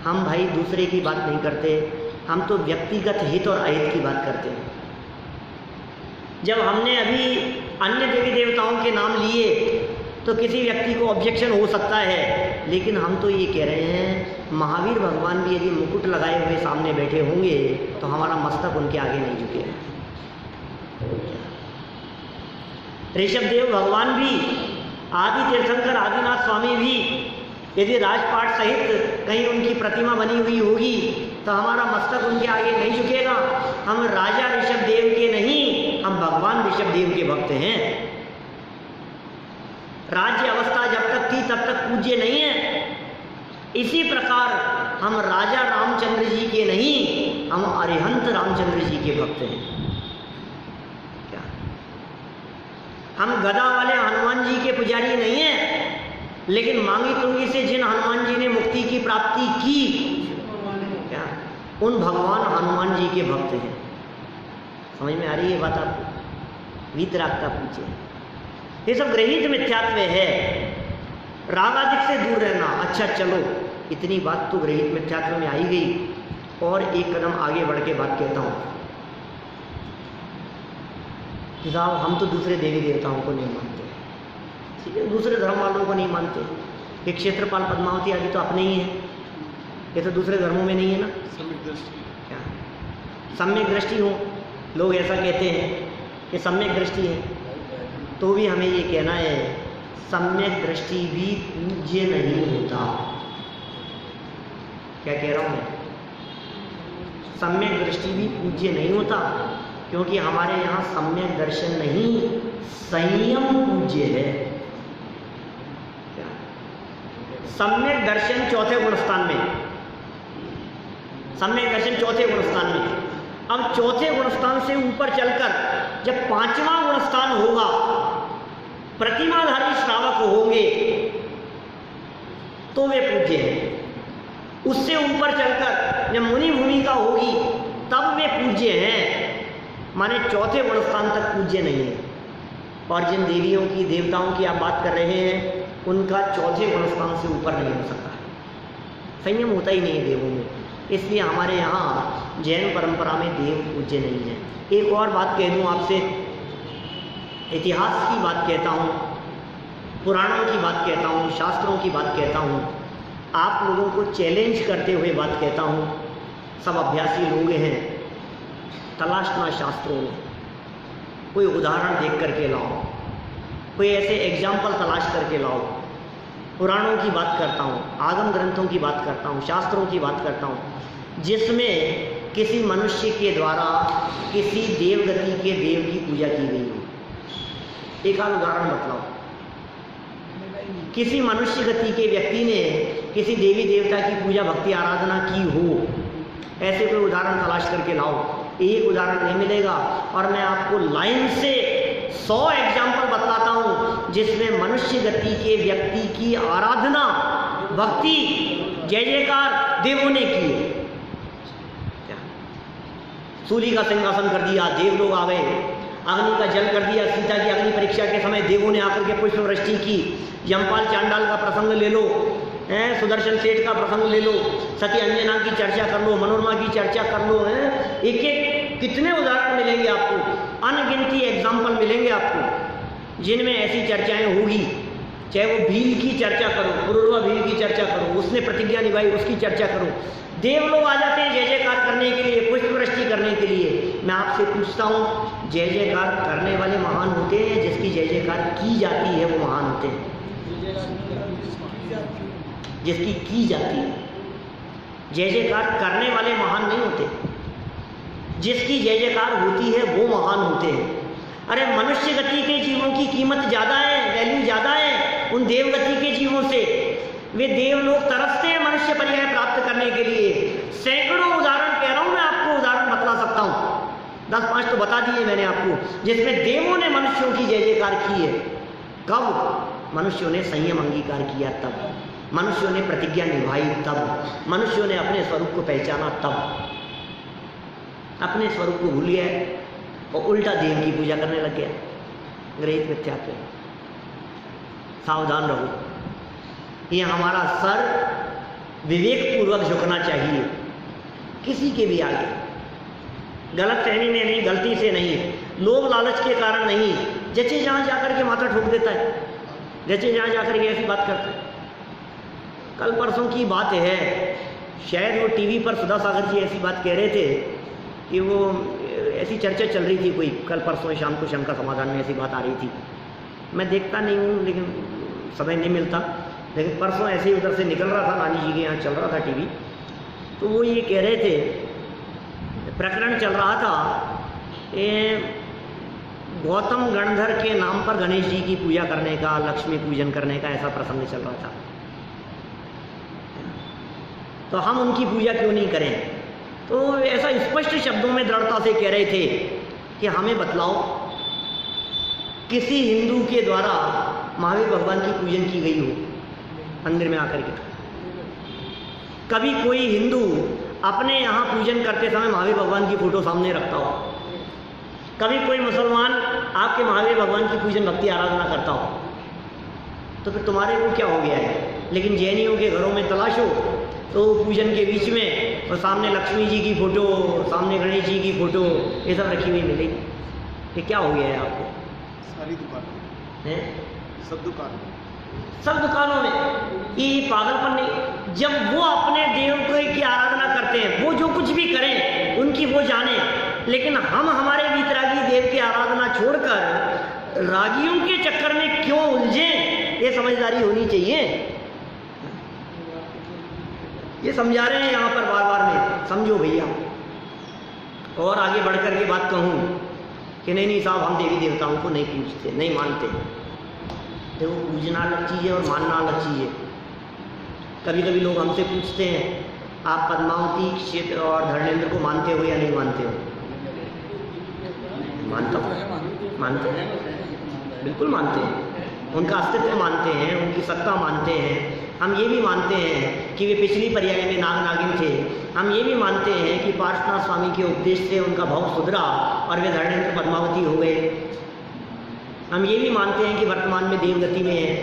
हम भाई दूसरे की बात नहीं करते, हम तो व्यक्तिगत हित और अहित की बात करते हैं। जब हमने अभी अन्य देवी देवताओं के नाम लिए तो किसी व्यक्ति को ऑब्जेक्शन हो सकता है, लेकिन हम तो ये कह रहे हैं महावीर भगवान भी यदि मुकुट लगाए हुए सामने बैठे होंगे तो हमारा मस्तक उनके आगे नहीं झुकेगा। ऋषभदेव भगवान भी, आदि तीर्थंकर आदिनाथ स्वामी भी यदि राजपाट सहित कहीं उनकी प्रतिमा बनी हुई होगी तो हमारा मस्तक उनके आगे नहीं झुकेगा। हम राजा ऋषभदेव के नहीं, हम भगवान ऋषभदेव के भक्त हैं। राज्य अवस्था जब तक थी तब तक पूज्य नहीं है। इसी प्रकार हम राजा रामचंद्र जी के नहीं, हम अरिहंत रामचंद्र जी के भक्त हैं। क्या हम गदा वाले हनुमान जी के पुजारी नहीं हैं, लेकिन मांगी तुंगी से जिन हनुमान जी ने मुक्ति की प्राप्ति की, क्या उन भगवान हनुमान जी के भक्त हैं। समझ में आ रही है बात आपको? वीतरागता पूछे, ये सब गृहीत मिथ्यात्व है। रागादिक से दूर रहना। अच्छा चलो, इतनी बात तो गृहीत मिथ्यात्व में आई गई, और एक कदम आगे बढ़ के बात कहता हूँ कि साहब हम तो दूसरे देवी देवताओं को नहीं मानते, ठीक है, दूसरे धर्म वालों को नहीं मानते। ये क्षेत्रपाल पद्मावती आदि तो अपने ही हैं, ये तो दूसरे धर्मों में नहीं है ना। सम्यक दृष्टि, क्या सम्यक दृष्टि हो, लोग ऐसा कहते हैं कि सम्यक दृष्टि है, तो भी हमें ये कहना है सम्यक दृष्टि भी पूज्य नहीं होता। क्या कह रहा हूँ मैं? सम्यक दृष्टि भी पूज्य नहीं होता, क्योंकि हमारे यहाँ सम्यक दर्शन नहीं, संयम पूज्य है। सम्यक दर्शन चौथे गुणस्थान में, सम्यक दर्शन चौथे गुणस्थान में। अब चौथे गुणस्थान से ऊपर चलकर जब पांचवा गुणस्थान होगा, प्रतिमाधारी श्रावक होंगे तो वे पूज्य हैं। उससे ऊपर चलकर जब मुनि भूमिका होगी तब वे पूज्य हैं, माने चौथे गुणस्थान तक पूज्य नहीं है। और जिन देवियों की देवताओं की आप बात कर रहे हैं, उनका चौथे गुणस्थान से ऊपर नहीं हो सकता, संयम होता ही नहीं है देवों में। इसलिए हमारे यहाँ जैन परंपरा में देव पूज्य नहीं है। एक और बात कह दूँ आपसे, इतिहास की बात कहता हूँ, पुराणों की बात कहता हूँ, शास्त्रों की बात कहता हूँ, आप लोगों को चैलेंज करते हुए बात कहता हूँ। सब अभ्यासी लोग हैं, तलाशना शास्त्रों में, कोई उदाहरण देख करके लाओ, कोई ऐसे एग्जाम्पल तलाश करके लाओ। पुराणों की बात करता हूँ, आगम ग्रंथों की बात करता हूँ, शास्त्रों की बात करता हूँ, जिसमें किसी मनुष्य के द्वारा किसी देवगति के देव की पूजा की गई हो। एक आध उदाहरण बतलाओ। किसी मनुष्य गति के व्यक्ति ने किसी देवी देवता की पूजा भक्ति आराधना की हो, ऐसे कोई उदाहरण तलाश करके लाओ। एक उदाहरण नहीं मिलेगा, और मैं आपको लाइन से 100 एग्जाम्पल बतलाता हूँ जिसमें मनुष्य गति के व्यक्ति की आराधना भक्ति जय जयकार देवों ने की। क्या सूली का सिंहासन कर दिया, देव लोग आ गए। अग्नि का जल कर दिया, सीता की अग्नि परीक्षा के समय देवों ने आकर के पुष्प वृष्टि की। यमपाल चांडाल का प्रसंग ले लो, सुदर्शन सेठ का प्रसंग ले लो, सती अंजना की चर्चा कर लो, मनोरमा की चर्चा कर लो। एक एक कितने उदाहरण मिलेंगे आपको, अनगिनती एग्जाम्पल मिलेंगे आपको जिनमें ऐसी चर्चाएं होगी। चाहे वो भील की चर्चा करो, पुरुरवा भील की चर्चा करो, उसने प्रतिज्ञा निभाई उसकी चर्चा करो। देव लोग आ जाते हैं जय जयकार करने के लिए, पुष्प वृष्टि करने के लिए। मैं आपसे पूछता हूँ, जय जयकार करने वाले महान होते हैं, जिसकी जय जयकार की जाती है वो महान होते हैं? जिसकी की जाती है, जय जयकार करने वाले महान नहीं होते, जिसकी जय जयकार होती है वो महान होते हैं। अरे मनुष्य गति के जीवों की कीमत ज़्यादा है, वैल्यू ज़्यादा है उन देव गति के जीवों से। वे देव लोग तरसते हैं मनुष्य पर्याय प्राप्त करने के लिए। सैकड़ों उदाहरण कह रहा हूँ मैं आपको, उदाहरण बतला सकता हूँ, 10-5 तो बता दिए मैंने आपको, जिसमें देवों ने मनुष्यों की जय जयकार की है। कब? मनुष्यों ने संयम अंगीकार किया तब, मनुष्यों ने प्रतिज्ञा निभाई तब, मनुष्यों ने अपने स्वरूप को पहचाना तब। अपने स्वरूप को भूल गया और उल्टा देव की पूजा करने लग गया। गृहीत मिथ्यात्व। सावधान रहो, ये हमारा सर विवेक पूर्वक झुकना चाहिए, किसी के भी आगे, गलत फहमी में नहीं, गलती से नहीं, लोभ लालच के कारण नहीं, जैसे जहाँ जाकर के माथा ठोक देता है, जैसे जहाँ जाकर के ऐसी बात करता है। कल परसों की बात है, शायद वो टीवी पर सुधा सागर जी ऐसी बात कह रहे थे कि वो ऐसी चर्चा चल रही थी कोई, कल परसों शाम को शंका समाधान में ऐसी बात आ रही थी। मैं देखता नहीं हूँ, लेकिन समय नहीं मिलता, लेकिन परसों ऐसे ही उधर से निकल रहा था, नानी जी के यहाँ चल रहा था टीवी, तो वो ये कह रहे थे, प्रकरण चल रहा था गौतम गणधर के नाम पर गणेश जी की पूजा करने का, लक्ष्मी पूजन करने का, ऐसा प्रसंग चल रहा था। तो हम उनकी पूजा क्यों नहीं करें? तो ऐसा स्पष्ट शब्दों में दृढ़ता से कह रहे थे कि हमें बतलाओ, किसी हिंदू के द्वारा महावीर भगवान की पूजन की गई हो मंदिर में आकर के? कभी कोई हिंदू अपने यहाँ पूजन करते समय महावीर भगवान की फोटो सामने रखता हो? कभी कोई मुसलमान आपके महावीर भगवान की पूजन भक्ति आराधना करता हो? तो फिर तुम्हारे को क्या हो गया है? लेकिन जैनियों के घरों में तलाशो तो पूजन के बीच में और सामने लक्ष्मी जी की फोटो, सामने गणेश जी की फोटो, ये सब रखी हुई मिलेगी। ये क्या हो गया है आपको? सारी दुकानें हैं? सब दुकानें, सब दुकानों में ये पागलपन नहीं। जब वो अपने देव की आराधना करते हैं, वो जो कुछ भी करें उनकी वो जाने, लेकिन हम हमारे वीतरागी देव की आराधना छोड़कर रागियों के चक्कर में क्यों उलझें? ये समझदारी होनी चाहिए। ये समझा रहे हैं यहाँ पर बार बार में, समझो भैया। और आगे बढ़कर के बात कहूँ कि नहीं साहब, हम देवी देवताओं को नहीं पूजते, नहीं मानते। देखो, पूजना अलग चीज़ है और मानना अलग चीज़ है। कभी कभी लोग हमसे पूछते हैं, आप पद्मावती क्षेत्र और धर्मेंद्र को मानते हो या नहीं मानते हो? मानता हूँ, मानते हैं, बिल्कुल मानते हैं। उनका अस्तित्व मानते हैं, उनकी सत्ता मानते हैं। हम ये भी मानते हैं कि वे पिछली पर्याय में नाग नागिन थे। हम ये भी मानते हैं कि पार्श्वनाथ स्वामी के उपदेश से उनका भाव सुधरा और वे धर्मेंद्र पद्मावती हो गए। हम ये भी मानते हैं कि वर्तमान में देवगति में है,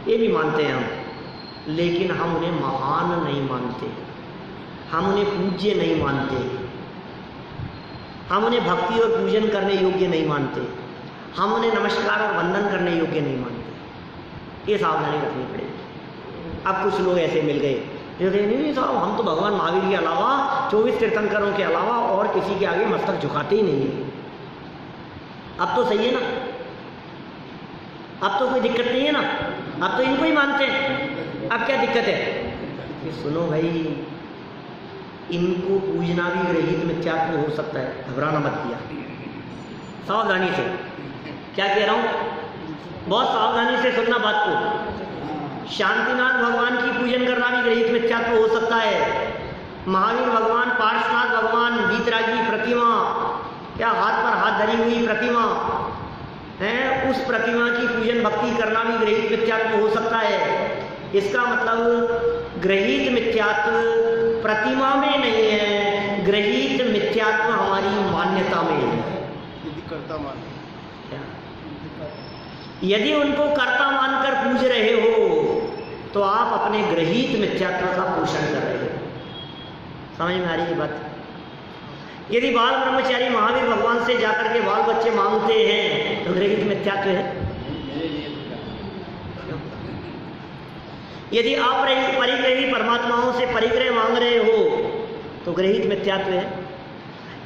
ये भी मानते हैं हम। लेकिन हम उन्हें महान नहीं मानते, हम उन्हें पूज्य नहीं मानते, हम उन्हें भक्ति और पूजन करने योग्य नहीं मानते, हम उन्हें नमस्कार और वंदन करने योग्य नहीं मानते। ये सावधानी रखनी पड़ेगी। अब कुछ लोग ऐसे मिल गए जो कहे नहीं साहब, हम तो भगवान महावीर के अलावा 24 तीर्थंकरों के अलावा और किसी के आगे मस्तक झुकाते ही नहीं है। अब तो सही है ना, अब तो कोई दिक्कत नहीं है ना, अब तो इनको ही मानते हैं। अब क्या दिक्कत है? कि सुनो भाई, इनको पूजना भी ग्रहित मिथ्यात्व हो सकता है, घबराना मत किया। सावधानी से क्या कह रहा हूँ, बहुत सावधानी से सुनना बात को। शांतिनाथ भगवान की पूजन करना भी ग्रहित मिथ्यात्व हो सकता है। महावीर भगवान, पार्श्वनाथ भगवान, वीतरागी प्रतिमा, क्या हाथ पर हाथ धरी हुई प्रतिमा है, उस प्रतिमा की पूजन भक्ति करना भी ग्रहित मिथ्यात्व हो सकता है। इसका मतलब ग्रहित मिथ्यात्व प्रतिमा में नहीं है, ग्रहित मिथ्यात्व हमारी मान्यता में है। यदि कर्ता मान, यदि उनको कर्ता मानकर पूज रहे हो तो आप अपने ग्रहित मिथ्यात्व का पोषण कर रहे हो। समझ में आ रही है बात? यदि बाल ब्रह्मचारी महावीर भगवान से जाकर के बाल बच्चे मांगते हैं तो ग्रहित मिथ्यात्व है। यदि आप परिग्रही परमात्माओं से परिग्रह मांग रहे हो तो ग्रहित मिथ्यात्व है।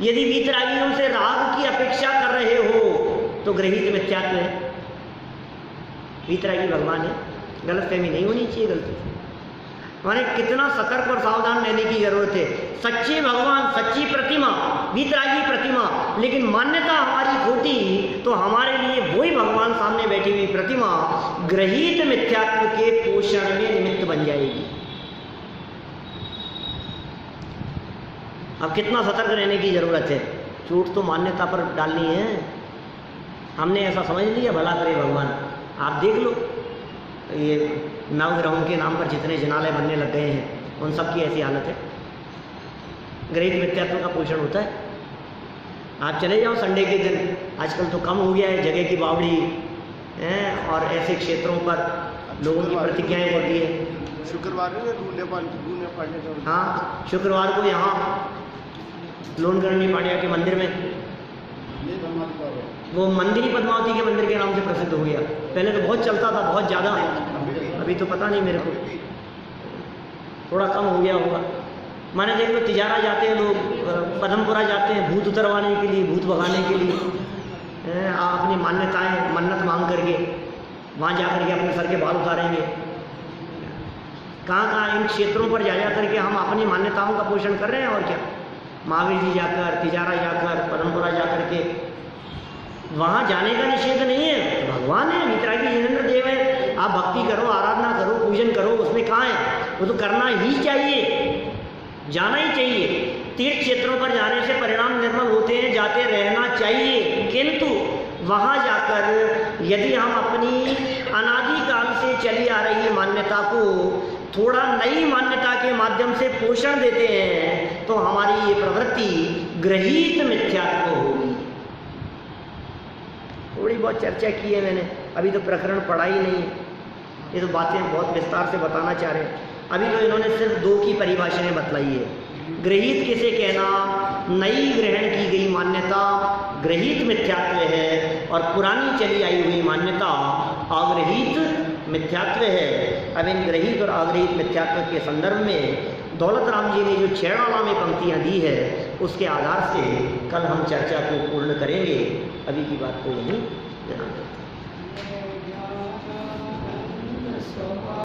यदि वीतरागियों से राग की अपेक्षा कर रहे हो तो ग्रहित मिथ्यात्व है। वीतरागी भगवान है, गलतफहमी नहीं होनी चाहिए। गलती माने कितना सतर्क और सावधान रहने की जरूरत है। सच्चे भगवान, सच्ची प्रतिमा, वीतरागी प्रतिमा, लेकिन मान्यता हमारी खोटी, तो हमारे लिए वही भगवान सामने बैठी हुई प्रतिमा ग्रहित मिथ्यात्व के पोषण में निमित्त बन जाएगी। अब कितना सतर्क रहने की जरूरत है। चोट तो मान्यता पर डालनी है। हमने ऐसा समझ लिया, भला करे भगवान। आप देख लो, ये नवग्रहों के नाम पर जितने जनालय बनने लग गए हैं उन सब की ऐसी हालत है। ग्रहित मिथ्यात्व का पोषण होता है। आप चले जाओ संडे के दिन, आजकल तो कम हो गया है, जगह की बावड़ी है और ऐसे क्षेत्रों पर लोगों की प्रतिज्ञाएं होती है। शुक्रवार हाँ, शुक्रवार को यहाँ लोनगढ़ी पांड्या के मंदिर में, वो मंदिर ही पद्मावती के मंदिर के नाम से प्रसिद्ध हो गया। पहले तो बहुत चलता था, बहुत ज़्यादा, अभी तो पता नहीं, मेरे को थोड़ा कम हो गया होगा। माने देख लो, तिजारा जाते हैं लोग, पदमपुरा जाते हैं भूत उतरवाने के लिए, भूत भगाने के लिए, अपनी मान्यताएं मन्नत मांग करके वहाँ जा करके अपने सर के बाल उतारेंगे। कहाँ इन क्षेत्रों पर जा करके हम अपनी मान्यताओं का पोषण कर रहे हैं। और क्या, महावीर जी जाकर, तिजारा जाकर, परंपरा जाकर के, वहाँ जाने का निषेध नहीं है। भगवान है, वितरागी जिनेंद्र देव है, आप भक्ति करो, आराधना करो, पूजन करो, उसमें कहाँ है, वो तो करना ही चाहिए, जाना ही चाहिए। तीर्थ क्षेत्रों पर जाने से परिणाम निर्मल होते हैं, जाते रहना चाहिए। किंतु वहाँ जाकर यदि हम अपनी अनादिकाल से चली आ रही मान्यता को थोड़ा नई मान्यता के माध्यम से पोषण देते हैं तो हमारी ये प्रवृत्ति ग्रहीत मिथ्यात्व होगी। थोड़ी बहुत चर्चा की है मैंने, अभी तो प्रकरण पढ़ा ही नहीं है, ये तो बातें बहुत विस्तार से बताना चाह रहे हैं। अभी तो इन्होंने सिर्फ दो की परिभाषाएं बतलाई है। ग्रहीत किसे कहना, नई ग्रहण की गई मान्यता ग्रहीत मिथ्यात्व है, और पुरानी चली आई हुई मान्यता अग्रहीत मिथ्यात्व है। अब इन ग्रहीत और अग्रहीत मिथ्यात्व के संदर्भ में दौलत राम जी ने जो छेड़ाला में पंक्तियाँ दी है उसके आधार से कल हम चर्चा को पूर्ण करेंगे। अभी की बात को यहीं विराम देते हैं।